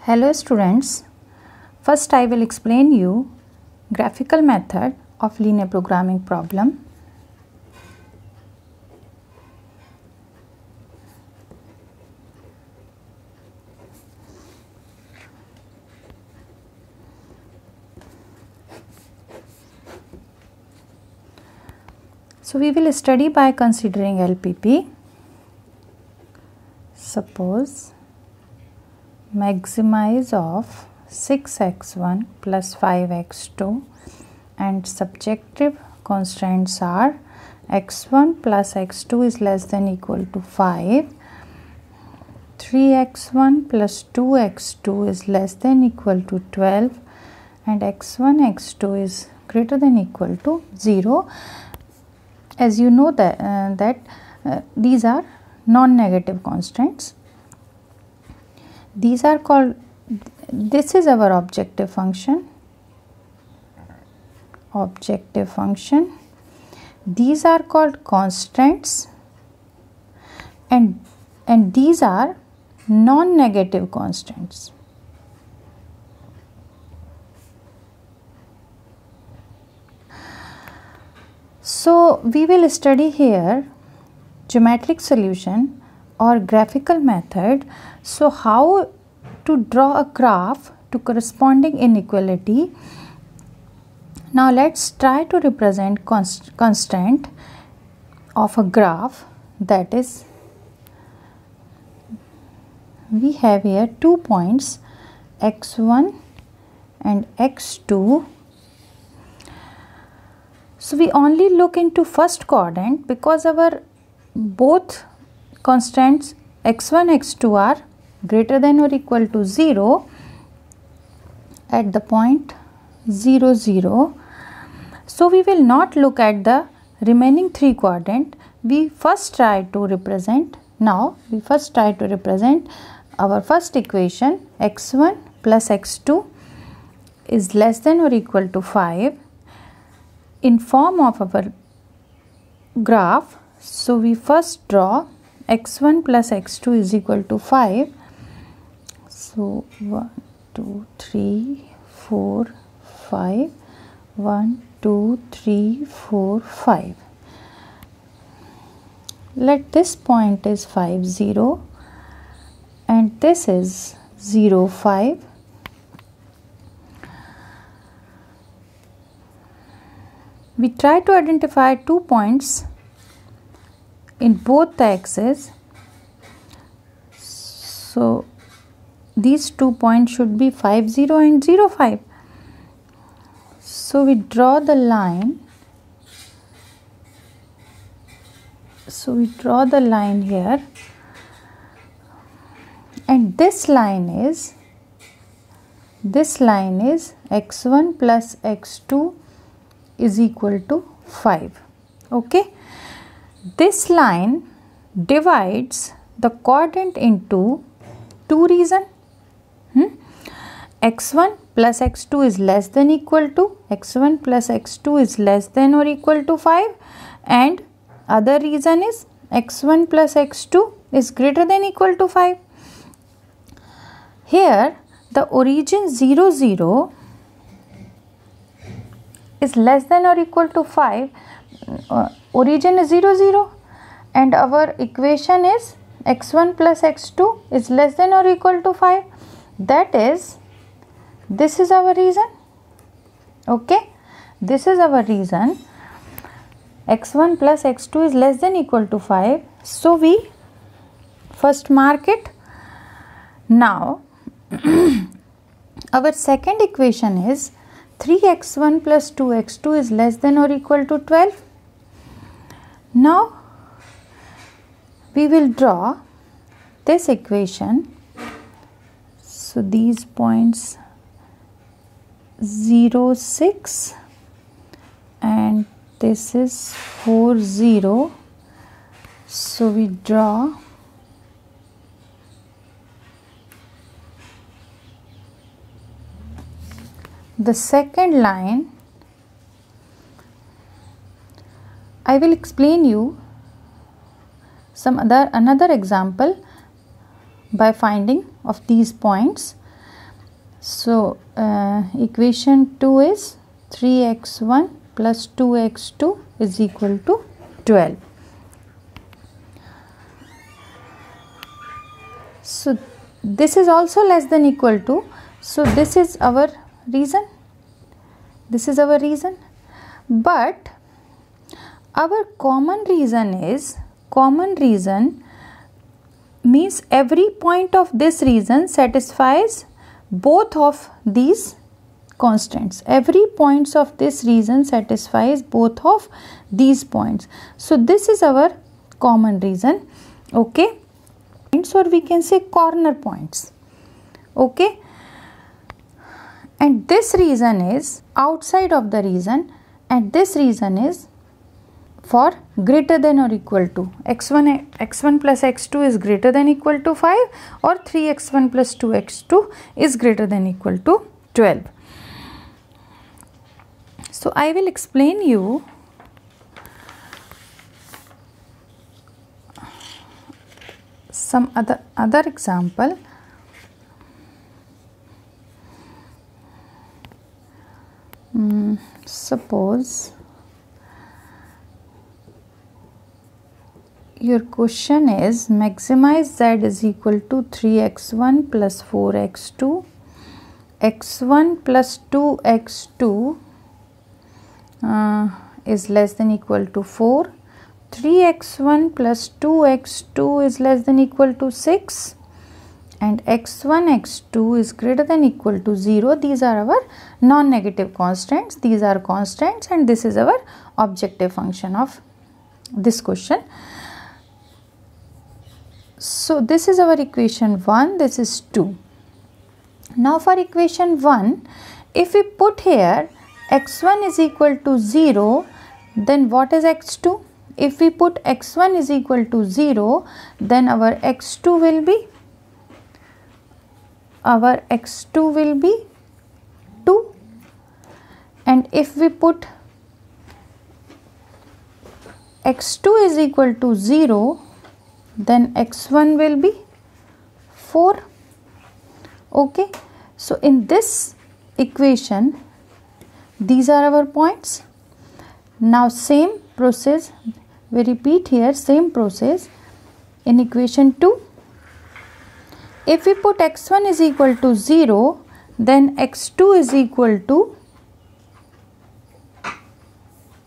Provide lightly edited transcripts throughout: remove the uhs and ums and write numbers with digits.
Hello students, first I will explain you graphical method of linear programming problem. So we will study by considering LPP. Suppose maximize of 6x1 plus 5x2 and subjective constraints are x1 plus x2 is less than equal to 5, 3x1 plus 2x2 is less than equal to 12 and x1 x2 is greater than equal to 0. As you know that these are non-negative constraints. These are called, this is our objective function. These are called constraints and these are non-negative constraints. So we will study here geometric solution or graphical method. So how to draw a graph to corresponding inequality. Now let's try to represent constraint of a graph, that is we have here 2 points x1 and x2. So we only look into first quadrant because our both constraints x1 x2 are greater than or equal to 0 at the point 0 0. So we will not look at the remaining 3 quadrant. We first try to represent our first equation x1 plus x2 is less than or equal to 5 in form of our graph. So we first draw x1 plus x2 is equal to 5. So 1 2 3 4 5, 1 2 3 4 5. Let this point is 5 0 and this is 0 5. We try to identify 2 points in both the axes. So these 2 points should be 5 0 and 0 5. So we draw the line. Here and this line is x1 plus x2 is equal to 5. Okay, this line divides the quadrant into 2 regions. x1 plus x2 is less than equal to x1 plus x2 is less than or equal to 5 and other reason is x1 plus x2 is greater than equal to 5. Here the origin 0 0 is less than or equal to 5. Origin is 0 0 and our equation is x1 plus x2 is less than or equal to 5. That is, this is our reason. Okay, this is our reason. x1 plus x2 is less than equal to 5. So we first mark it. Now our second equation is 3x1 plus 2x2 is less than or equal to 12. Now we will draw this equation. So these points 0 6 and this is 4 0. So we draw the second line. I will explain you another example by finding of these points. So equation 2 is 3x1 plus 2x2 is equal to 12. So this is also less than equal to, so this is our reason, but our common reason means every point of this reason satisfies both of these constants. Every points of this reason satisfies both of these points. So this is our common reason. Okay, or we can say corner points. Okay, and this reason is outside of the reason, and this reason is for greater than or equal to x1 plus x2 is greater than equal to 5, or 3x1 plus 2x2 is greater than equal to 12. So I will explain you some other example. Suppose your question is maximize z is equal to 3x1 plus 4x2, x1 plus 2x2 is less than equal to 4, 3x1 plus 2x2 is less than equal to 6, and x1 x2 is greater than equal to 0. These are our non-negative constants, these are constants, and this is our objective function of this question. So this is our equation 1, this is 2. Now for equation 1, if we put here x1 is equal to 0, then what is x2? If we put x1 is equal to 0, then our x2 will be 2, and if we put x2 is equal to 0, then x1 will be 4. Okay, so in this equation these are our points. Now same process we repeat here, same process in equation 2. If we put x1 is equal to 0, then x2 is equal to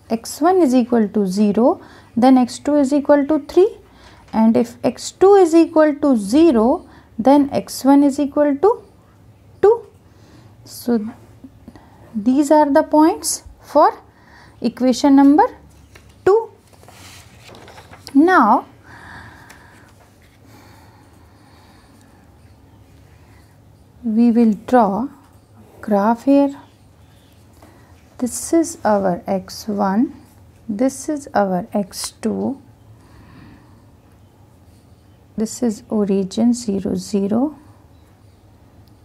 x1 is equal to 0, then x2 is equal to 3, and if x2 is equal to 0, then x1 is equal to 2. So these are the points for equation number 2. Now we will draw a graph here. This is our x1, this is our x2, this is origin 0 0,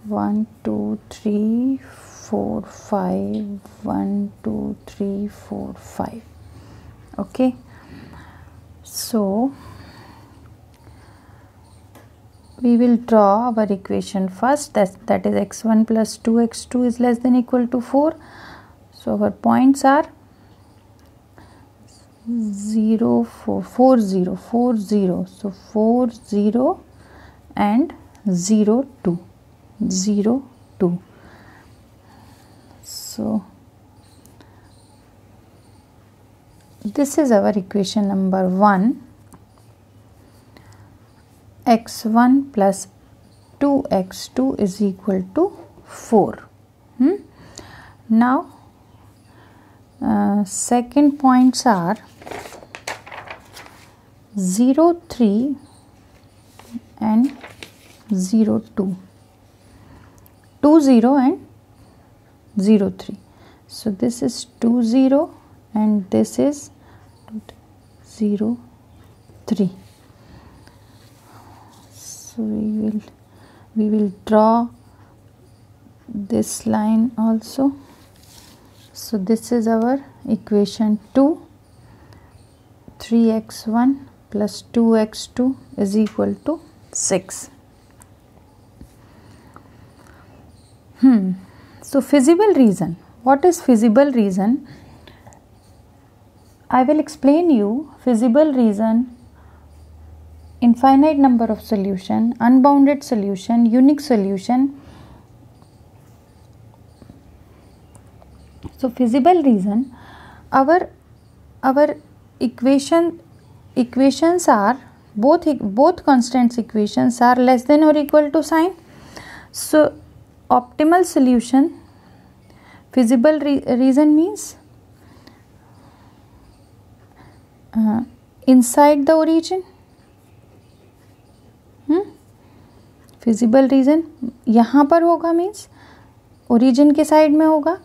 1 2 3 4 5, 1 2 3 4 5. Okay, so we will draw our equation first, that is x1 plus 2x2 is less than equal to 4. So our points are 0 4 4 0 4 0, so 4 0 and 0 2 0 2. So this is our equation number 1, x1 plus 2x2 is equal to 4. Now second points are 0 3 and 0 2, 2 0 and 0 3. So this is 2 0 and this is 0 3. So we will draw this line also. So this is our equation 2, 3x1 plus 2x2 is equal to 6. So feasible reason. What is feasible reason? I will explain you feasible reason, infinite number of solution, unbounded solution, unique solution. So feasible reason, our equations are both constants equations are less than or equal to sign. So optimal solution, feasible reason means inside the origin. Feasible region यहाँ पर होगा, means origin के side में होगा,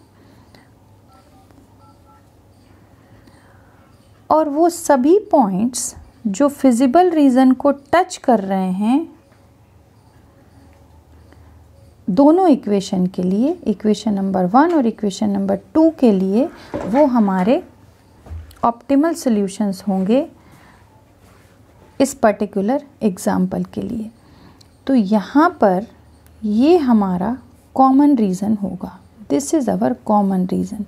और वो सभी points जो फिजिबल रीजन को टच कर रहे हैं दोनों इक्वेशन के लिए, इक्वेशन नंबर 1 और इक्वेशन नंबर 2 के लिए, वो हमारे ऑप्टिमल सॉल्यूशंस होंगे इस पर्टिकुलर एग्जाम्पल के लिए। तो यहाँ पर ये हमारा कॉमन रीज़न होगा, this is our common region.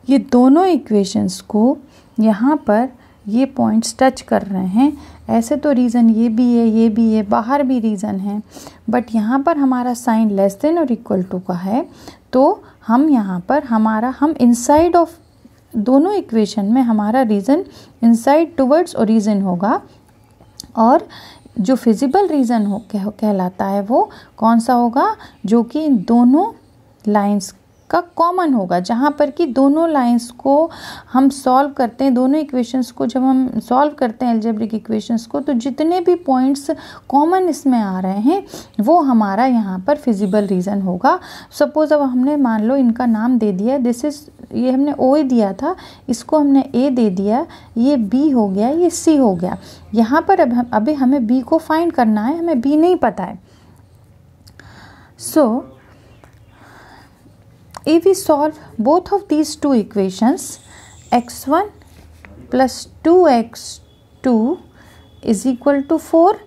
ये दोनों इक्वेशंस को यहाँ पर ये पॉइंट्स टच कर रहे हैं। ऐसे तो रीज़न ये भी है, ये भी है, बाहर भी रीज़न है, बट यहाँ पर हमारा साइन लेस देन और इक्वल टू का है, तो हम यहाँ पर हम इनसाइड ऑफ दोनों इक्वेशन में हमारा रीज़न इनसाइड टुवर्ड्स ओरिजिन होगा, और जो फिजिबल रीज़न कहलाता है वो कौन सा होगा, जो कि इन दोनों लाइंस का कॉमन होगा, जहाँ पर कि दोनों लाइंस को हम सॉल्व करते हैं, दोनों इक्वेशंस को जब हम सॉल्व करते हैं अलजेब्रिक इक्वेशंस को, तो जितने भी पॉइंट्स कॉमन इसमें आ रहे हैं वो हमारा यहाँ पर फिजिबल रीज़न होगा। सपोज़ अब हमने मान लो इनका नाम दे दिया, दिस इज़, ये हमने ओ दिया था, इसको हमने ए दे दिया, ये बी हो गया, ये सी हो गया। यहाँ पर अभी हमें बी को फाइंड करना है, हमें बी नहीं पता है। सो if we solve both of these two equations, x1 plus 2x2 is equal to 4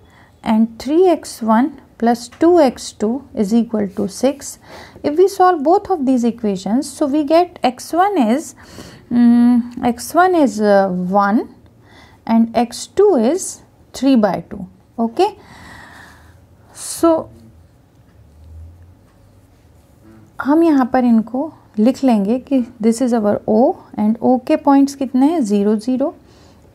and 3x1 plus 2x2 is equal to 6. If we solve both of these equations, so we get x1 is 1 and x2 is 3/2. Okay, so हम यहाँ पर इनको लिख लेंगे कि this is our O, and O के points कितने हैं, 0 0,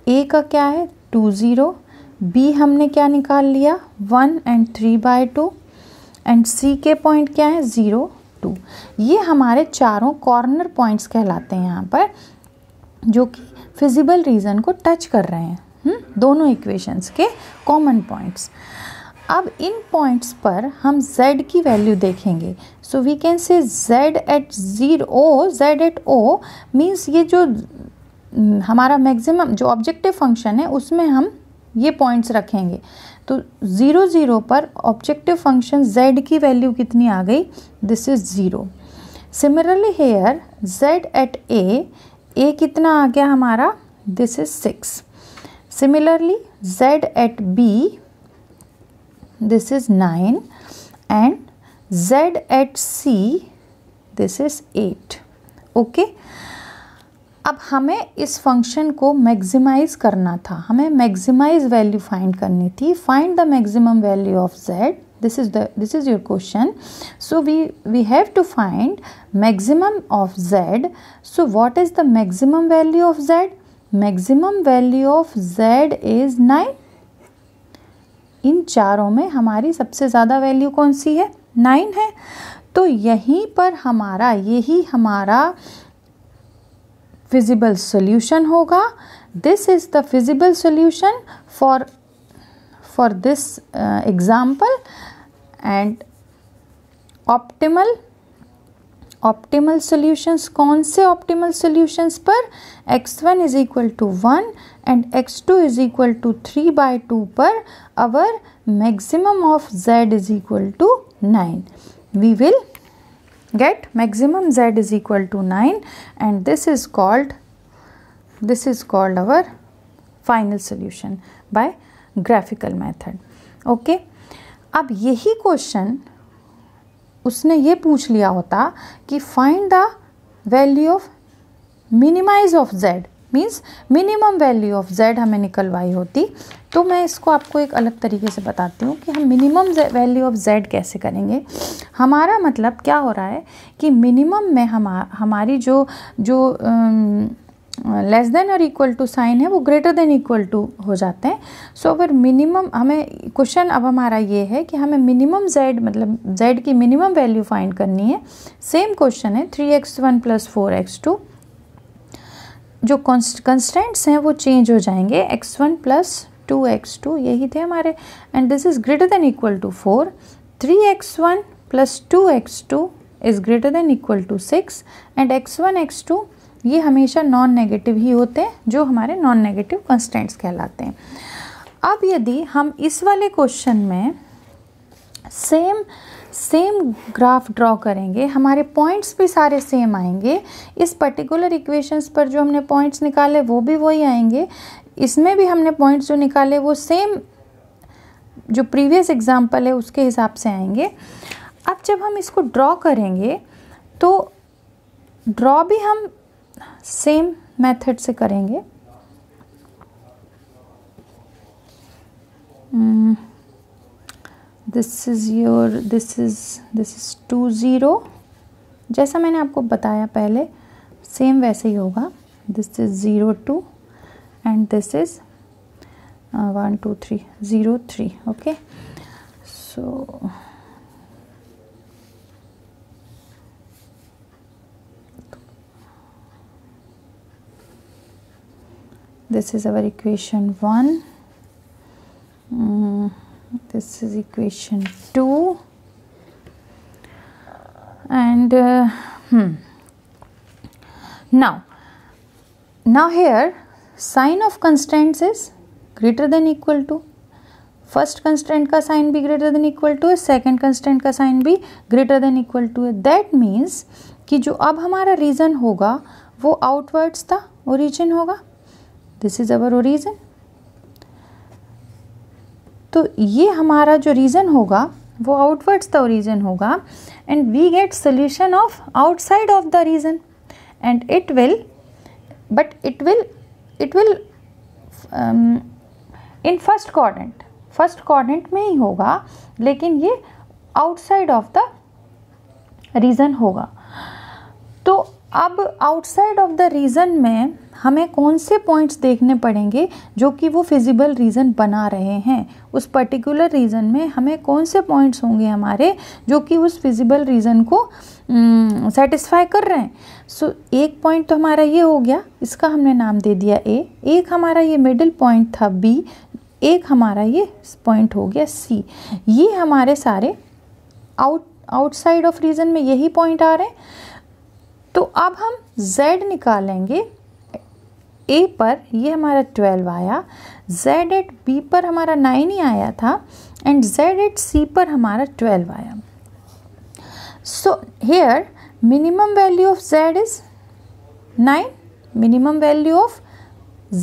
ए का क्या है 2 0, बी हमने क्या निकाल लिया 1 and 3/2, एंड सी के पॉइंट क्या है 0 2। ये हमारे चारों कॉर्नर पॉइंट्स कहलाते हैं यहाँ पर, जो कि फिजिबल रीज़न को टच कर रहे हैं, दोनों इक्वेशंस के कॉमन पॉइंट्स। अब इन पॉइंट्स पर हम z की वैल्यू देखेंगे। So we can say z at 0, z at o means ये जो हमारा मैक्सिमम जो ऑब्जेक्टिव फंक्शन है उसमें हम ये पॉइंट्स रखेंगे। तो 0 0 पर ऑब्जेक्टिव फंक्शन z की वैल्यू कितनी आ गई, this is 0। Similarly here z at a कितना आ गया हमारा, this is 6। Similarly z at b, this is 9, and z at c, this is 8. Okay, अब हमें इस फंक्शन को मैक्सिमाइज करना था, हमें मैक्सिमाइज वैल्यू फाइंड करनी थी। Find the maximum value of z, this is your question. So we have to find maximum of z. So what is the maximum value of z? Maximum value of z is 9. इन चारों में हमारी सबसे ज़्यादा value कौन सी है, 9 है। तो यहीं पर यही हमारा फिजिबल सॉल्यूशन होगा। This is the feasible solution for this example, and optimal solutions, कौन से ऑप्टिमल सॉल्यूशंस पर, x1 is equal to 1 and x2 is equal to 3/2 पर our maximum of z is equal to 9. We will get maximum z is equal to 9, and this is called our final solution by graphical method. Okay, अब यही question उसने ये पूछ लिया होता कि find the value of minimize of z, means minimum value of z हमें निकलवाई होती, तो मैं इसको आपको एक अलग तरीके से बताती हूँ कि हम मिनिमम वैल्यू ऑफ z कैसे करेंगे। हमारा मतलब क्या हो रहा है कि मिनिमम में हमारी जो लेस देन और इक्वल टू साइन है वो ग्रेटर देन इक्वल टू हो जाते हैं। सो अगर मिनिमम हमें क्वेश्चन अब हमारा ये है कि हमें मिनिमम z मतलब z की मिनिमम वैल्यू फाइंड करनी है। सेम क्वेश्चन है 3x1 + 4x2, जो कंस्टेंट्स हैं वो चेंज हो जाएंगे, x1 + 2x2 यही थे हमारे, and this is greater than equal to 4, 3x1 + 2x2 is greater than equal to 6, and x1 x2 ये हमेशा नॉन नेगेटिव ही होते हैं, जो हमारे नॉन नेगेटिव कंस्टेंट्स कहलाते हैं। अब यदि हम इस वाले क्वेश्चन में सेम ग्राफ ड्रॉ करेंगे, हमारे पॉइंट्स भी सारे सेम आएंगे, इस पर्टिकुलर इक्वेशंस पर जो हमने पॉइंट्स निकाले वो भी वही आएंगे, इसमें भी हमने पॉइंट्स जो निकाले वो सेम जो प्रीवियस एग्जाम्पल है उसके हिसाब से आएंगे। अब जब हम इसको ड्रॉ करेंगे तो ड्रॉ भी हम सेम मेथड से करेंगे। दिस इज 2 0, जैसा मैंने आपको बताया पहले सेम वैसे ही होगा। This is 0 2 and this is 1 2 3 0 3। Okay, so this is our equation 1, this is equation 2, and now here sign of constants is greater than equal to, first constant का साइन भी greater than equal to है, second constant का sign भी greater than equal to है। That means कि जो अब हमारा रीजन होगा वो आउटवर्ड्स द ओरिजिन होगा। This is our origin. तो ये हमारा जो रीजन होगा वो आउटवर्ड्स द ओरिजिन होगा, and we get solution of outside of the region, and it will in first quadrant में ही होगा, लेकिन ये आउटसाइड ऑफ द रीजन होगा। तो अब आउटसाइड ऑफ द रीजन में हमें कौन से पॉइंट्स देखने पड़ेंगे जो कि वो फिजिबल रीजन बना रहे हैं। उस पर्टिकुलर रीजन में हमें कौन से पॉइंट्स होंगे हमारे जो कि उस फिजिबल रीजन को सेटिस्फाई कर रहे हैं। सो एक पॉइंट तो हमारा ये हो गया, इसका हमने नाम दे दिया A, एक हमारा ये मिडिल पॉइंट था B, एक हमारा ये पॉइंट हो गया C। ये हमारे सारे आउटसाइड ऑफ रीजन में यही पॉइंट आ रहे हैं। तो अब हम Z निकालेंगे। A पर ये हमारा 12 आया, Z एट B पर हमारा 9 ही आया था, एंड Z एट C पर हमारा 12 आया। So here minimum value of Z is 9, minimum value of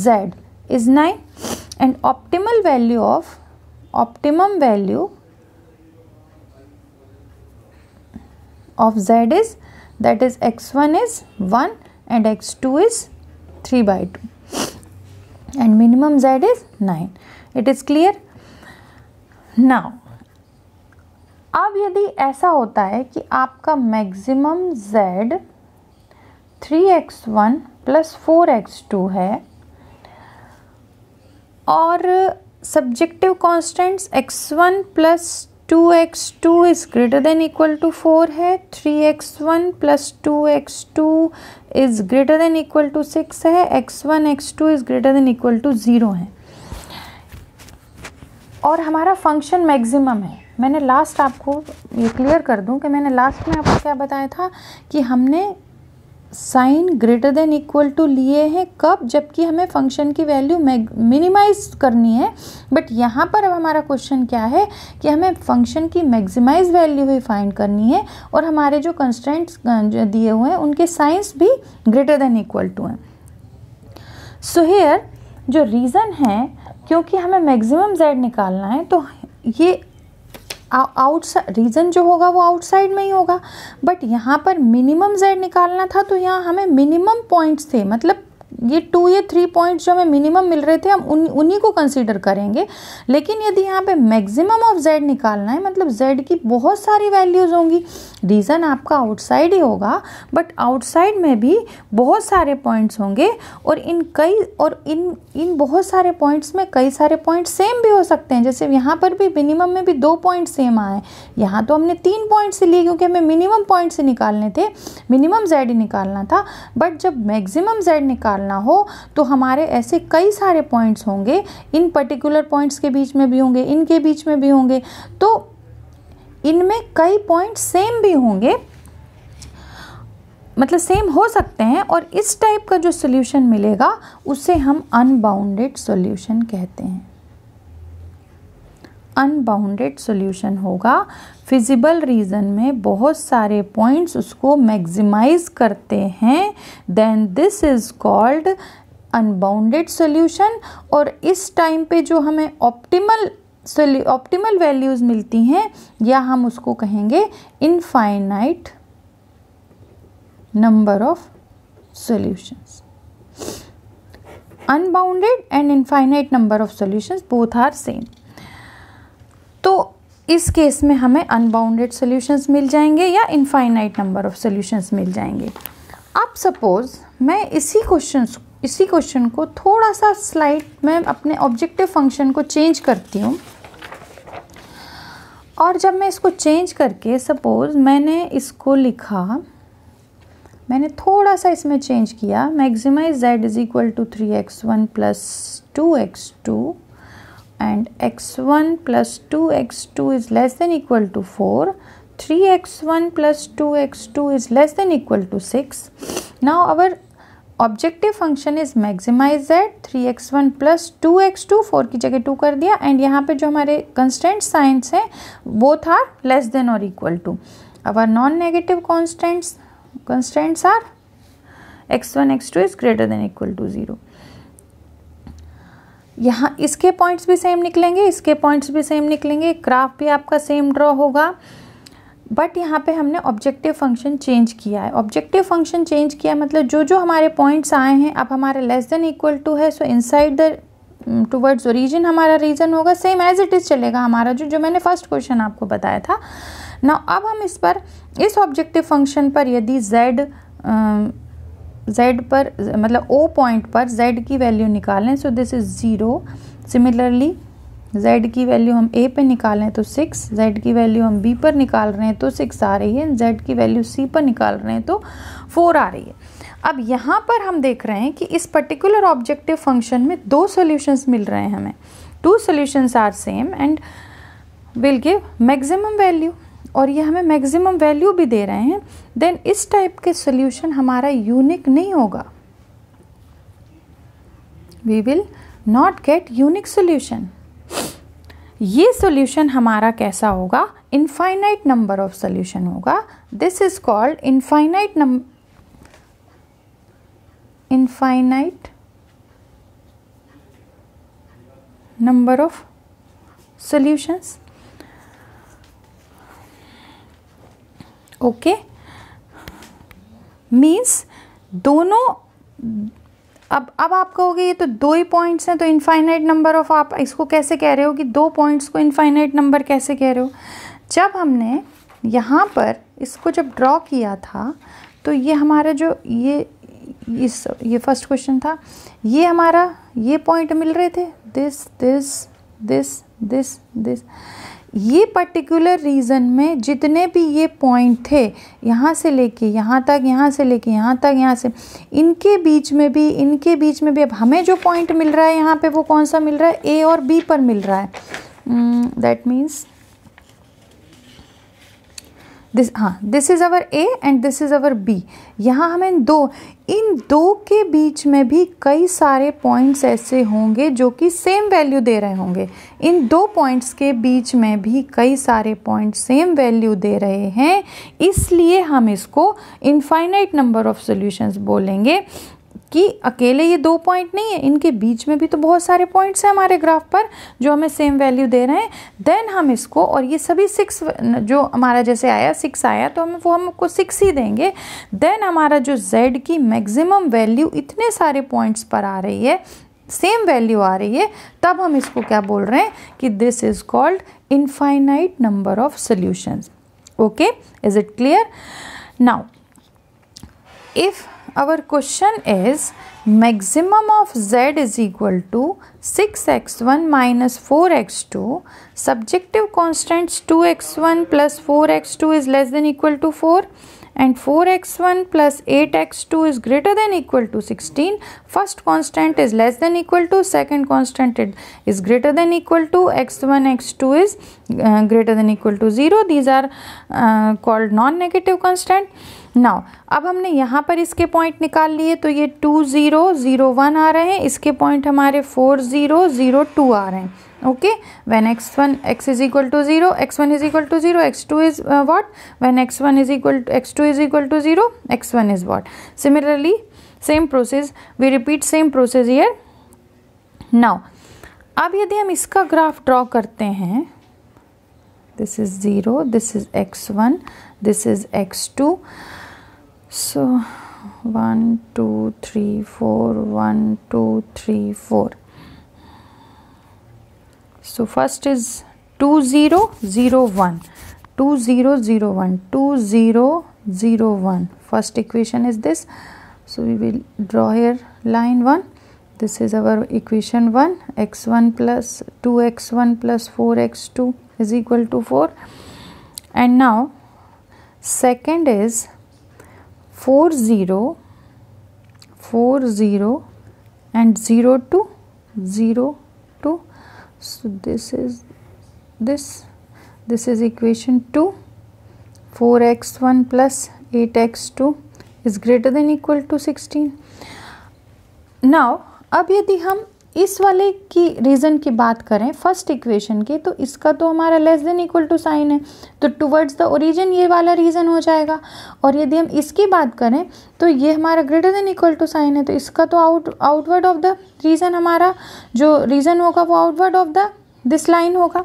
Z is 9, and optimum value of Z is, that is x1 is 1 and x2 is 3/2, and minimum Z is 9. It is clear? Now अब यदि ऐसा होता है कि आपका maximum Z 3x1 + 4x2 है और subjective constants x1 + 2x2 is greater than equal to 4 है, 3x1 + 2x2 is greater than equal to 6 है, x1 x2 is greater than equal to 0 है, और हमारा फंक्शन मैक्सिमम है। मैंने लास्ट आपको ये क्लियर कर दूं कि मैंने लास्ट में आपको क्या बताया था कि हमने sign greater than equal to लिए हैं कब, जबकि हमें फंक्शन की वैल्यू मिनिमाइज करनी है। बट यहाँ पर अब हमारा क्वेश्चन क्या है कि हमें फंक्शन की मैक्सिमाइज वैल्यू ही फाइंड करनी है, और हमारे जो कंस्ट्रेंट्स दिए हुए हैं उनके साइंस भी ग्रेटर देन इक्वल टू हैं। सो हियर जो रीज़न है, क्योंकि हमें मैक्सिमम z निकालना है, तो ये आउटसाइड रीजन जो होगा वो आउटसाइड में ही होगा, बट यहाँ पर मिनिमम z निकालना था तो यहाँ हमें मिनिमम पॉइंट्स थे, मतलब ये 2 या 3 पॉइंट्स जो हमें मिनिमम मिल रहे थे हम उन्हीं को कंसीडर करेंगे। लेकिन यदि यहाँ पे मैक्सिमम ऑफ z निकालना है, मतलब z की बहुत सारी वैल्यूज़ होंगी, रीज़न आपका आउटसाइड ही होगा बट आउटसाइड में भी बहुत सारे पॉइंट्स होंगे और इन बहुत सारे पॉइंट्स में कई सारे पॉइंट्स सेम भी हो सकते हैं। जैसे यहाँ पर भी मिनिमम में भी 2 पॉइंट सेम आए, यहाँ तो हमने 3 पॉइंट से लिए क्योंकि हमें मिनिमम पॉइंट से निकालने थे, मिनिमम z ही निकालना था। बट जब मैक्सिमम z निकालना हो तो हमारे ऐसे कई सारे पॉइंट्स होंगे, इन पर्टिकुलर पॉइंट्स के बीच में भी होंगे, इनके बीच में भी होंगे, तो इनमें कई पॉइंट सेम भी होंगे, मतलब सेम हो सकते हैं, और इस टाइप का जो सॉल्यूशन मिलेगा उसे हम अनबाउंडेड सॉल्यूशन कहते हैं। अनबाउंडेड सॉल्यूशन होगा, फिजिबल रीजन में बहुत सारे पॉइंट्स उसको मैक्सिमाइज करते हैं, then this is called unbounded solution. और इस टाइम पे जो हमें ऑप्टिमल वैल्यूज मिलती हैं या हम उसको कहेंगे infinite number of solutions. Unbounded and infinite number of solutions both are same. तो इस केस में हमें अनबाउंडेड सॉल्यूशंस मिल जाएंगे या इनफाइनाइट नंबर ऑफ सॉल्यूशंस मिल जाएंगे। अब सपोज मैं इसी क्वेश्चन को थोड़ा सा स्लाइड में अपने ऑब्जेक्टिव फंक्शन को चेंज करती हूँ, और जब मैं इसको चेंज करके सपोज मैंने इसको लिखा, मैंने थोड़ा सा इसमें चेंज किया, maximize z is equal to 3x1 plus 2x2 and x1 plus 2x2 is less than equal to 4, 3x1 plus 2x2 is less than equal to 6. Now our objective function is maximize z, 3x1 plus 2x2, 4 की जगह 2 कर दिया, and यहाँ पे जो हमारे constant signs हैं both are less than or equal to. Our non-negative constants are x1 x2 is greater than equal to 0. यहाँ इसके पॉइंट्स भी सेम निकलेंगे, इसके पॉइंट्स भी सेम निकलेंगे, ग्राफ भी आपका सेम ड्रॉ होगा, बट यहाँ पे हमने ऑब्जेक्टिव फंक्शन चेंज किया है। ऑब्जेक्टिव फंक्शन चेंज किया मतलब जो जो हमारे पॉइंट्स आए हैं अब हमारे लेस देन इक्वल टू है, सो इनसाइड द टुवर्ड्स ओरिजिन हमारा रीजन होगा, सेम एज इट इज़ चलेगा हमारा जो मैंने फर्स्ट क्वेश्चन आपको बताया था ना। अब हम इस ऑब्जेक्टिव फंक्शन पर यदि z पर मतलब o पॉइंट पर z की वैल्यू निकालें, so this is 0। Similarly z की वैल्यू हम a पे निकालें तो 6, z की वैल्यू हम b पर निकाल रहे हैं तो 6 आ रही है, z की वैल्यू c पर निकाल रहे हैं तो 4 आ रही है। अब यहाँ पर हम देख रहे हैं कि इस पर्टिकुलर ऑब्जेक्टिव फंक्शन में 2 सॉल्यूशंस मिल रहे हैं हमें, 2 solutions are same and will give maximum value, और ये हमें मैक्सिमम वैल्यू भी दे रहे हैं। देन इस टाइप के सॉल्यूशन हमारा यूनिक नहीं होगा, we will not get unique solution. ये सॉल्यूशन हमारा कैसा होगा, इनफाइनाइट नंबर ऑफ सॉल्यूशन होगा। This is called infinite number of solutions. Okay, means दोनों, अब आप कहोगे ये तो 2 ही पॉइंट्स हैं तो इनफाइनाइट नंबर ऑफ, आप इसको कैसे कह रहे हो कि 2 पॉइंट्स को इनफाइनाइट नंबर कैसे कह रहे हो। जब हमने यहाँ पर इसको जब ड्रॉ किया था तो ये हमारा जो ये फर्स्ट क्वेश्चन था, ये हमारा ये पॉइंट मिल रहे थे, दिस ये पर्टिकुलर रीजन में जितने भी ये पॉइंट थे, यहाँ से लेके यहाँ तक, यहाँ से लेके यहाँ तक, यहाँ से इनके बीच में भी अब हमें जो पॉइंट मिल रहा है यहाँ पे वो कौन सा मिल रहा है, ए और बी पर मिल रहा है। That means this is our A and this is our B. यहाँ हमें इन दो के बीच में भी कई सारे पॉइंट्स ऐसे होंगे जो कि सेम वैल्यू दे रहे होंगे। इन 2 पॉइंट्स के बीच में भी कई सारे पॉइंट्स सेम वैल्यू दे रहे हैं, इसलिए हम इसको इनफाइनाइट नंबर ऑफ सॉल्यूशंस बोलेंगे। कि अकेले ये 2 पॉइंट नहीं है, इनके बीच में भी तो बहुत सारे पॉइंट्स हैं हमारे ग्राफ पर जो हमें सेम वैल्यू दे रहे हैं। देन हम इसको, और ये सभी 6 जो हमारा जैसे आया 6 आया तो हमको 6 ही देंगे। देन हमारा जो z की मैक्सिमम वैल्यू इतने सारे पॉइंट्स पर आ रही है, सेम वैल्यू आ रही है, तब हम इसको क्या बोल रहे हैं कि this is called infinite number of solutions. Okay, is it clear? Now if our question is maximum of z is equal to 6x1 minus 4x2, subjective constants 2x1 plus 4x2 is less than equal to 4 and 4x1 plus 8x2 is greater than equal to 16. First constant is less than equal to, second constant is greater than equal to, x1 x2 is greater than equal to 0. These are called non-negative constant. Now अब हमने यहाँ पर इसके point निकाल लिए, तो ये 2 0 0 1 आ रहे हैं, इसके पॉइंट हमारे 4 0 0 2 आ रहे हैं। Okay, when x is equal to 0, x1 is equal to 0, x2 is what? When x1 is equal to x2 is equal to 0, x1 is what? Similarly, same process, we repeat same process here. Now अब यदि हम इसका graph draw करते हैं, this is 0, this is x1, this is x2. So 1 2 3 4 1 2 3 4. So first is 2 0 0 1, 2 0 0 1, 2 0 0 1. First equation is this. So we will draw here line 1. This is our equation 1. x1 plus 2x1 plus 4x2 is equal to 4. And now second is 4 0 4 0 and 0 2 0 2. So this is equation 2. 4x1 plus 8x2 is greater than equal to 16. Now अब यदि हम इस वाले की reason की बात करें first equation की, तो इसका तो हमारा less than equal to sign है, तो टुवर्ड्स द ओरिजिन ये वाला रीज़न हो जाएगा। और यदि हम इसकी बात करें तो ये हमारा greater than equal to sign है, तो इसका तो आउटवर्ड ऑफ द रीज़न, हमारा जो रीज़न होगा वो outward of the this line होगा।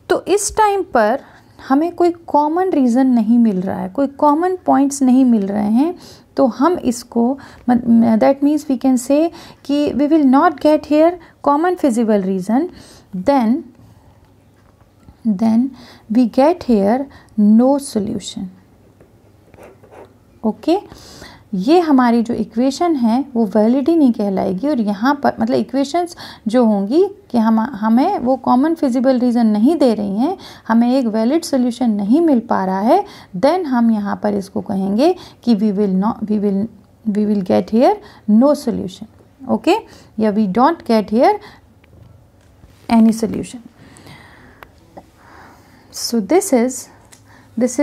तो इस टाइम पर हमें कोई कॉमन रीज़न नहीं मिल रहा है, कोई कॉमन पॉइंट्स नहीं मिल रहे हैं, तो हम इसको that means we can say कि we will not get here common feasible region, then we get here no solution. Okay, ये हमारी जो इक्वेशन है वो वैलिड ही नहीं कहलाएगी, और यहाँ पर मतलब इक्वेशंस जो होंगी कि हमें वो कॉमन फिजिबल रीज़न नहीं दे रही हैं, हमें एक वैलिड सोल्यूशन नहीं मिल पा रहा है, देन हम यहाँ पर इसको कहेंगे कि we will get here no solution. Okay, या we don't get here any solution. So this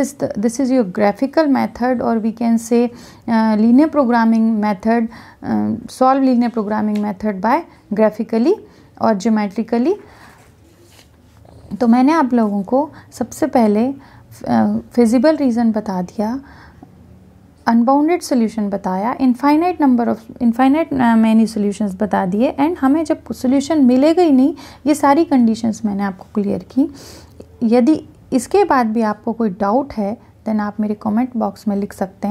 is your graphical method, or we can say linear programming method, solve linear programming method by graphically और geometrically। तो मैंने आप लोगों को सबसे पहले feasible reason बता दिया, अनबाउंडेड सोल्यूशन बताया, इनफाइनाइट मैनी सोल्यूशंस बता दिए, एंड हमें जब सोल्यूशन मिलेगा ही नहीं, ये सारी कंडीशंस मैंने आपको क्लियर की। यदि इसके बाद भी आपको कोई डाउट है देन आप मेरे कमेंट बॉक्स में लिख सकते हैं।